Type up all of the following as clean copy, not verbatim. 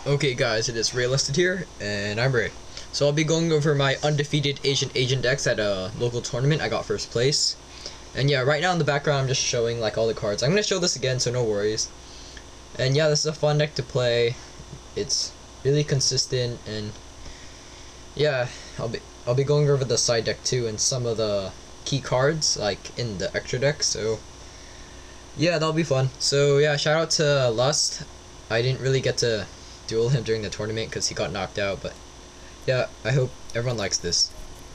Okay guys, it is Realisted here, and I'm Ray. So I'll be going over my undefeated Asian agent decks at a local tournament. I got first place. And yeah, right now in the background I'm just showing like all the cards. I'm going to show this again, so no worries. And yeah, this is a fun deck to play. It's really consistent, and yeah, I'll be going over the side deck too and some of the key cards like in the extra deck. So yeah, that'll be fun. So yeah, shout out to Lust. I didn't really get to duel him during the tournament because he got knocked out, but yeah, I hope everyone likes this.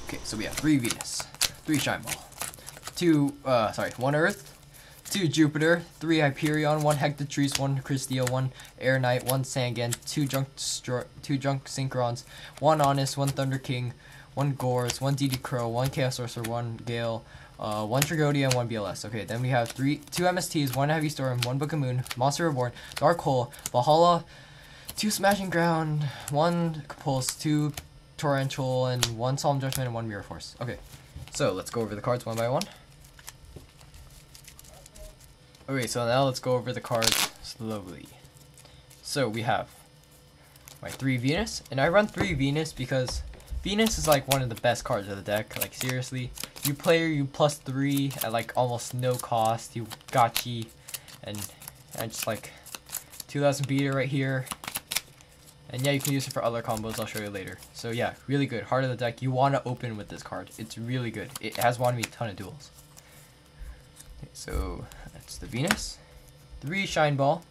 Okay, so we have 3 Venus, 3 Shine Ball, 1 Earth, 2 Jupiter, 3 Hyperion, 1 Hectatrice, 1 Christia, 1 Air Knight, 1 Sangan, 2 Junk Synchron's, 1 Honest, 1 Thunder King, 1 Gores, 1 DD Crow, 1 Chaos Sorcerer, 1 Gale, 1 Tragodia, and 1 BLS. Okay, then we have 2 MSTs, 1 Heavy Storm, 1 Book of Moon, Monster Reborn, Dark Hole, Valhalla, 2 Smashing Ground, 1 Pulse, 2 Torrential, and 1 Solemn Judgment, and 1 Mirror Force. Okay, so let's go over the cards one by one. Okay, so now let's go over the cards slowly. So we have my 3 Venus, and I run 3 Venus because Venus is like one of the best cards of the deck. Like seriously, you plus 3 at like almost no cost. You gotchi, and just like 2000 beater right here. And yeah, you can use it for other combos, I'll show you later. So yeah, really good. Heart of the deck, you want to open with this card. It's really good. It has won me a ton of duels. Okay, so that's the Venus. 3 Shine Ball.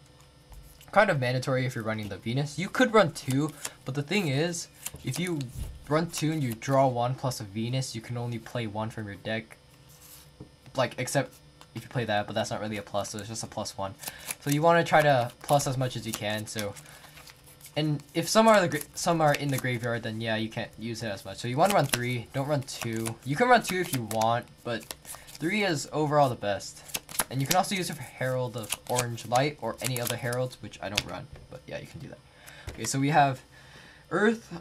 Kind of mandatory if you're running the Venus. You could run 2, but the thing is, if you run 2 and you draw 1 plus a Venus, you can only play 1 from your deck. Like, except if you play that, but that's not really a plus, so it's just a +1. So you want to try to plus as much as you can, so... And if some are in the graveyard, then yeah, you can't use it as much. So you want to run 3, don't run 2. You can run 2 if you want, but 3 is overall the best. And you can also use it for Herald of Orange Light or any other heralds, which I don't run, but yeah, you can do that. Okay, so we have Earth.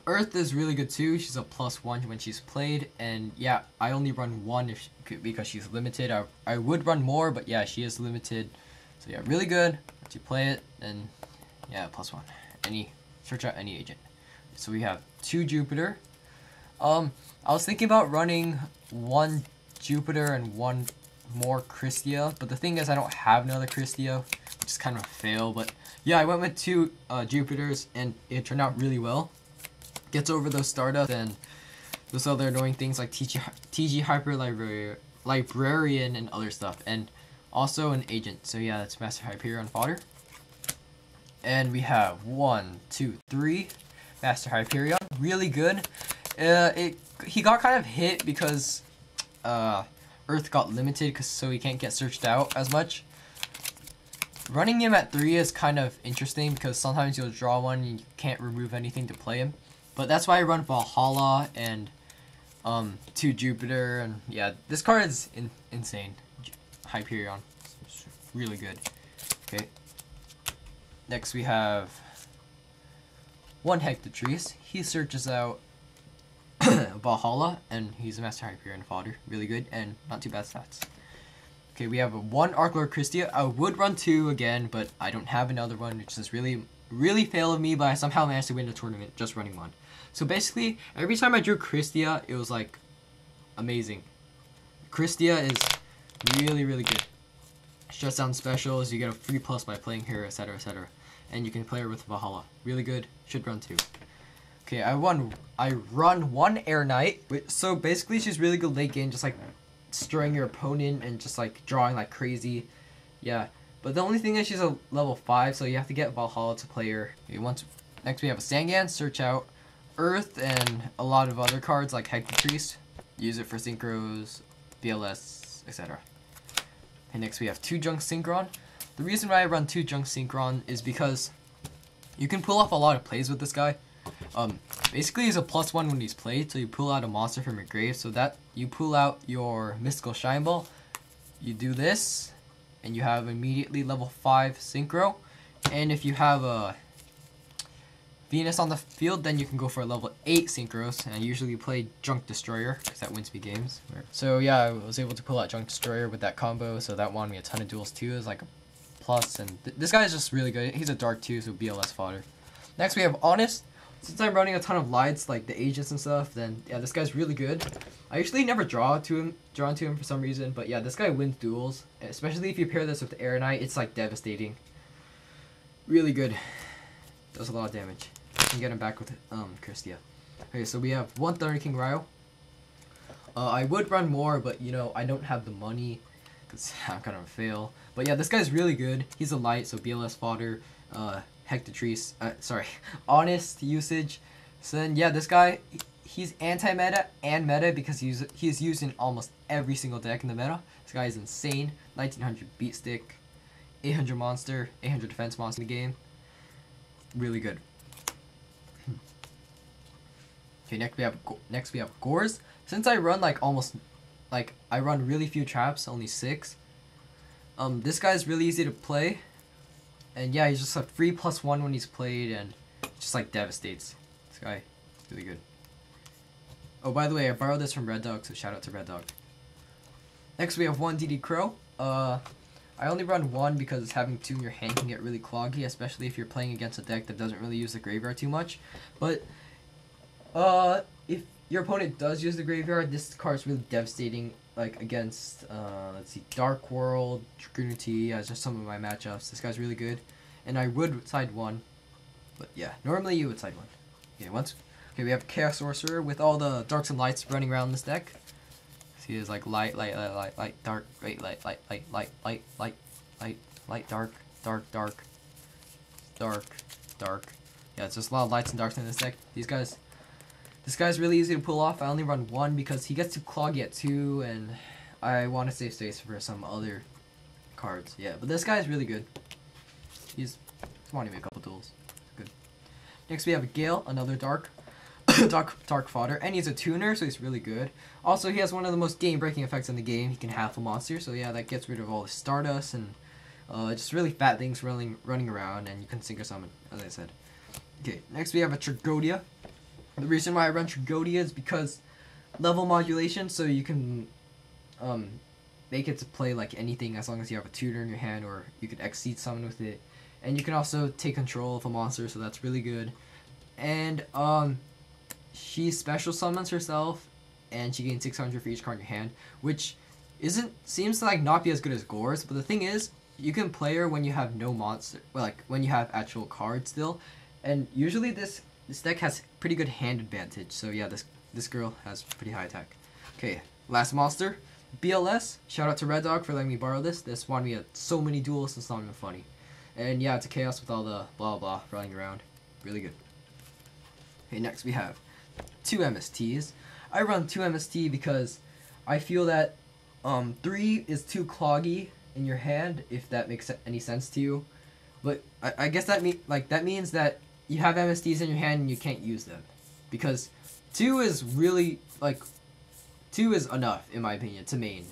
Earth is really good too. She's a +1 when she's played, and yeah, I only run 1 because she's limited. I would run more, but yeah, she is limited. So yeah, really good once you play it, and yeah, +1. Search out any agent. So we have 2 Jupiter. I was thinking about running 1 Jupiter and 1 more Christia, but the thing is I don't have another Christia, which is kind of a fail. But yeah, I went with 2 Jupiters, and it turned out really well. Gets over those startups and those other annoying things like TG Hyper Librarian and other stuff, and also an agent. So yeah, that's Master Hyperion fodder. And we have 1, 2, 3 Master Hyperion, really good. He got kind of hit because Earth got limited, so he can't get searched out as much. Running him at 3 is kind of interesting because sometimes you'll draw 1 and you can't remove anything to play him. But that's why I run Valhalla and 2 Jupiter, and yeah, this card is insane. Hyperion, it's really good. Okay. Next we have 1 Hectatrice. He searches out Valhalla, and he's a Master Hyperion fodder. Really good, and not too bad stats. Okay, we have a 1 Archlord Christia. I would run 2 again, but I don't have another one, which is really fail of me, but I somehow managed to win the tournament just running 1. So basically, every time I drew Christia, it was like amazing. Christia is really good. Stress down specials, you get a free plus by playing her, etc, etc. And you can play her with Valhalla. Really good. Should run 2. Okay, I run 1 Air Knight. So basically, she's really good late game, just like destroying your opponent and just like drawing like crazy. Yeah, but the only thing is she's a level 5, so you have to get Valhalla to play her. Okay, next we have a Sangan. Search out Earth and a lot of other cards like Hectatrice. Use it for Synchros, BLS, etc. And next we have 2 Junk Synchron. The reason why I run 2 Junk Synchron is because you can pull off a lot of plays with this guy. Basically he's a +1 when he's played, so you pull out a monster from your grave, so that you pull out your Mystical Shine Ball, you do this, and you have immediately level 5 Synchro. And if you have a Venus on the field, then you can go for a level 8 Synchros, and I usually play Junk Destroyer, because that wins me games. So yeah, I was able to pull out Junk Destroyer with that combo, so that won me a ton of duels too. It was like a plus, and this guy is just really good. He's a dark too, so BLS fodder. Next we have Honest. Since I'm running a ton of lights, like the agents and stuff, then yeah, this guy's really good. I usually never drawn to him for some reason, but yeah, this guy wins duels, especially if you pair this with the Air Knight. It's like devastating. Really good. Does a lot of damage. You can get him back with Christia. Okay, so we have one Thunder King Ryo. I would run more, but you know I don't have the money because I'm kind of a fail. But yeah, this guy's really good. He's a light, so BLS fodder. Hectatrice, Honest usage. So then, yeah, this guy, he's anti-meta and meta because he's used in almost every single deck in the meta. This guy is insane. 1900 beat stick, 800 monster, 800 defense monster in the game. Really good. Okay, next we have Gores. Since I run I run really few traps, only 6. This guy's really easy to play. And yeah, he's just a free +1 when he's played, and just like devastates. This guy, really good. Oh, by the way, I borrowed this from Red Dog, so shout out to Red Dog. Next, we have one DD Crow. I only run 1 because having 2 in your hand can get really cloggy, especially if you're playing against a deck that doesn't really use the graveyard too much. But if your opponent does use the graveyard, this card's really devastating. Like against, let's see, Dark World, Dragoonity, as just some of my matchups. This guy's really good, and I would side 1, but yeah, normally you would side 1. Okay, we have Chaos Sorcerer with all the darks and lights running around this deck. So he is like light, dark, light, dark. Yeah, it's just a lot of lights and darks in this deck. This guy's really easy to pull off. I only run 1 because he gets too cloggy at 2, and I want to save space for some other cards. Yeah, but this guy's really good. He's wanting me a couple duels. Good. Next we have a Gale, another dark fodder, and he's a tuner, so he's really good. Also, he has one of the most game-breaking effects in the game. He can half a monster, so yeah, that gets rid of all the Stardust and just really fat things running around, and you can sync or summon, as I said. Okay, next we have a Tragodia. The reason why I run Tragodia is because level modulation, so you can make it to play like anything as long as you have a tutor in your hand, or you could exceed summon with it. And you can also take control of a monster, so that's really good. And she special summons herself, and she gains 600 for each card in your hand, which seems to like not be as good as Gore's. But the thing is, you can play her when you have no monster, well, like when you have actual cards still, and usually this deck has pretty good hand advantage, so yeah, this girl has pretty high attack. Okay, last monster, BLS. Shout out to Red Dog for letting me borrow this. This won me at so many duels, it's not even funny. And yeah, it's a chaos with all the blah blah running around. Really good. Okay, next we have 2 MSTs. I run 2 MST because I feel that 3 is too cloggy in your hand, if that makes any sense to you. But I guess that means that you have MSTs in your hand and you can't use them, because 2 is really 2 is enough in my opinion to main,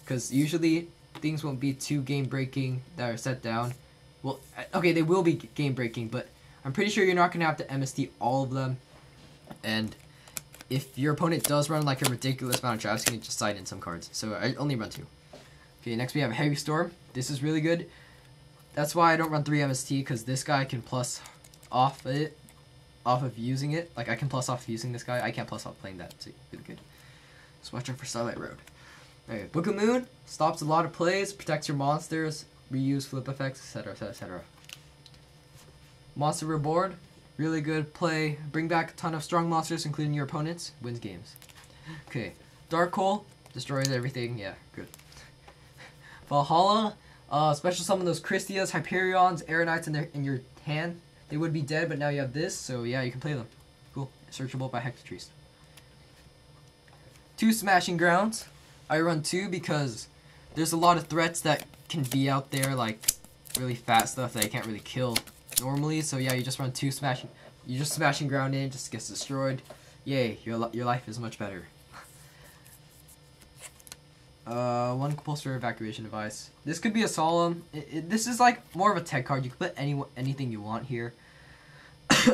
because usually things won't be too game breaking that are set down. Well, okay, they will be game breaking, but I'm pretty sure you're not gonna have to MST all of them. And if your opponent does run like a ridiculous amount of traps, you can just side in some cards. So I only run 2. Okay, next we have Heavy Storm. This is really good. That's why I don't run 3 MST, because this guy can plus off of using it. Like, I can plus off using this guy. I can't plus off playing that, so really good. Just watch out for Starlight Road. Okay, Book of Moon stops a lot of plays, protects your monsters, reuse flip effects, etc, etc. Monster Reborn, really good play. Bring back a ton of strong monsters, including your opponents. Wins games. Okay, Dark Hole destroys everything. Yeah, good. Valhalla, special summon those Christias, Hyperions, Air Knights in your hand. They would be dead, but now you have this, so yeah, you can play them. Cool. Searchable by Hectatrice. 2 Smashing Grounds. I run 2 because there's a lot of threats that can be out there, like really fat stuff that I can't really kill normally. So yeah, you just run 2 Smashing. You just Smashing Ground in, just gets destroyed. Yay, your life is much better. 1 Compulsory Evacuation Device. This could be a Solemn. This is like more of a tech card. You can put anything you want here.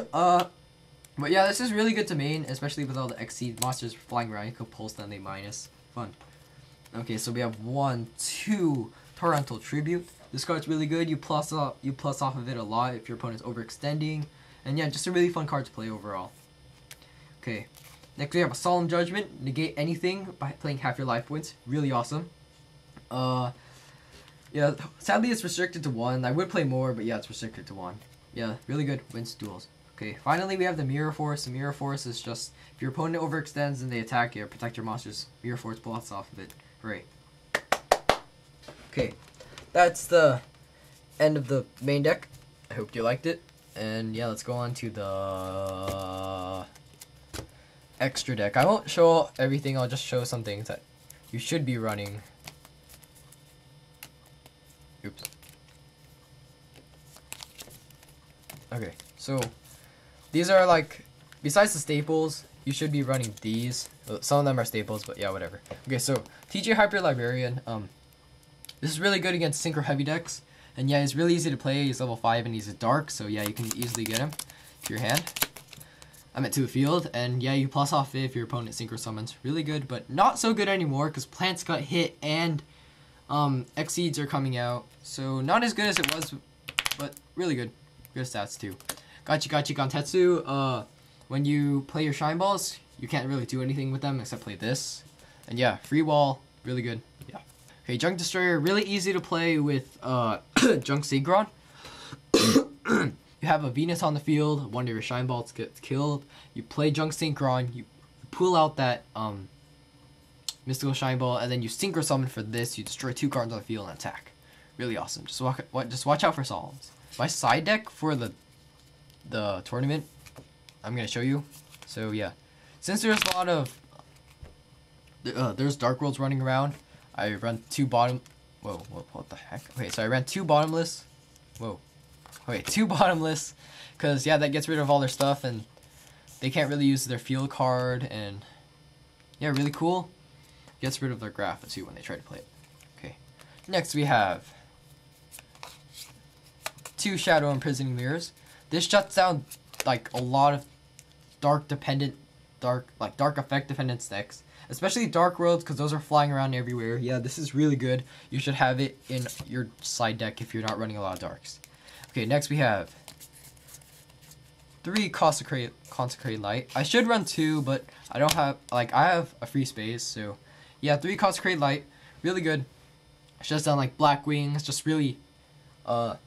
But yeah, this is really good to main, especially with all the Exceed monsters flying around. You could pulse them, they minus. Fun. Okay, so we have 1, 2 Torrential Tribute. This card's really good. You plus off of it a lot if your opponent's overextending. And yeah, just a really fun card to play overall. Okay. Next we have a Solemn Judgment. Negate anything by playing half your life points. Really awesome. Yeah, sadly it's restricted to 1. I would play more, but yeah, it's restricted to 1. Yeah, really good. Wins duels. Okay, finally we have the Mirror Force. The Mirror Force is just, if your opponent overextends and they attack you, protect your monsters. Mirror Force blocks off of it. Hooray. Okay, that's the end of the main deck. I hope you liked it. And yeah, let's go on to the extra deck. I won't show everything, I'll just show some things that you should be running. Oops. Okay, so these are like, besides the staples, you should be running these. Some of them are staples, but yeah, whatever. Okay, so TJ Hyper Librarian. This is really good against synchro heavy decks. And yeah, he's really easy to play. He's level 5 and he's a dark, so yeah, you can easily get him to your hand. To the field, and yeah, you plus off it if your opponent synchro summons. Really good, but not so good anymore because plants got hit and Exceeds are coming out. So not as good as it was, but really good. Good stats too. Gachi Gantetsu, when you play your Shine Balls, you can't really do anything with them except play this. And yeah, Free Wall, really good. Yeah. Okay, Junk Destroyer, really easy to play with Junk Synchron. You have a Venus on the field, one of your Shine Balls gets killed. You play Junk Synchron, you pull out that Mystical Shine Ball, and then you Synchro Summon for this. You destroy 2 cards on the field and attack. Really awesome. Just watch out for Solemns. My side deck for the tournament, I'm gonna show you. So yeah, since there's a lot of there's Dark Worlds running around, I run 2 bottom. Whoa, what the heck? Okay, so I ran 2 bottomless. Whoa. Okay, 2 bottomless, because yeah, that gets rid of all their stuff, and they can't really use their field card, and yeah, really cool. Gets rid of their graph too when they try to play it. Okay, next we have 2 Shadow Imprisoning Mirrors. This shuts down like a lot of dark effect dependent decks, especially Dark Worlds, because those are flying around everywhere. Yeah, this is really good. You should have it in your side deck if you're not running a lot of darks. Okay, next we have 3 Consecrated Light. I should run 2, but I don't have, I have a free space, so yeah, 3 Consecrated Light, really good. Shuts down like Black Wings, just really, what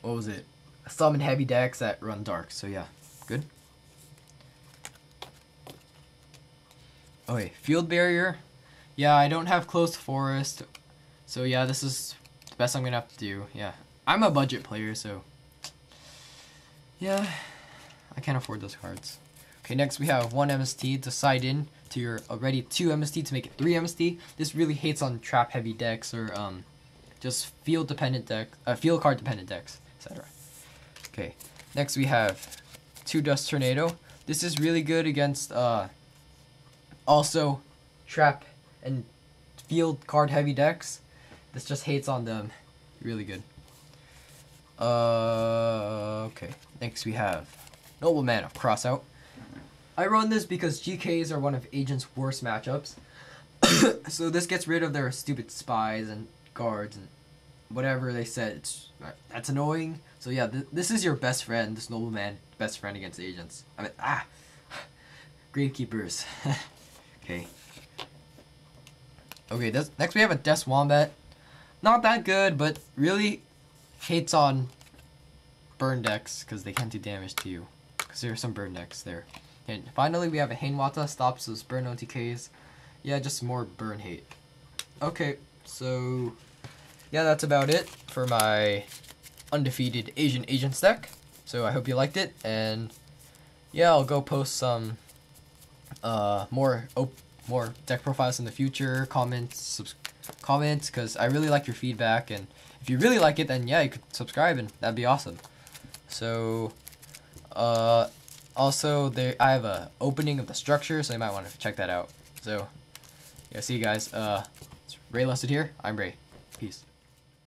was it? Summon heavy decks that run dark, so yeah, good. Okay, Field Barrier. Yeah, I don't have Closed Forest, so yeah, this is the best I'm gonna have to do, yeah. I'm a budget player, so yeah, I can't afford those cards. Okay, next we have 1 MST to side in to your already 2 MST to make it 3 MST. This really hates on trap heavy decks or just field dependent deck, field card dependent decks, etc. Okay, next we have 2 Dust Tornado. This is really good against also trap and field card heavy decks. This just hates on them. Really good. Okay. Next we have Nobleman of Crossout. I run this because GKs are one of Agent's worst matchups. So this gets rid of their stupid spies and guards and whatever they said. That's annoying. So yeah, this is your best friend, this Nobleman, best friend against Agents. Gravekeepers. Okay. Okay, next we have a Death Wombat. Not that good, but really hates on burn decks because they can't do damage to you. Because there are some burn decks there. And finally, we have a Hainwata, stops those burn OTKs. Yeah, just more burn hate. Okay, so yeah, that's about it for my undefeated Asian Agents deck. So I hope you liked it, and yeah, I'll go post some more deck profiles in the future. Comments, because I really like your feedback, and if you really like it, then yeah, you could subscribe, and that'd be awesome. So also I have a opening of the structure, so you might want to check that out. So yeah, see you guys. It's Ray Lusted here. I'm Ray. Peace.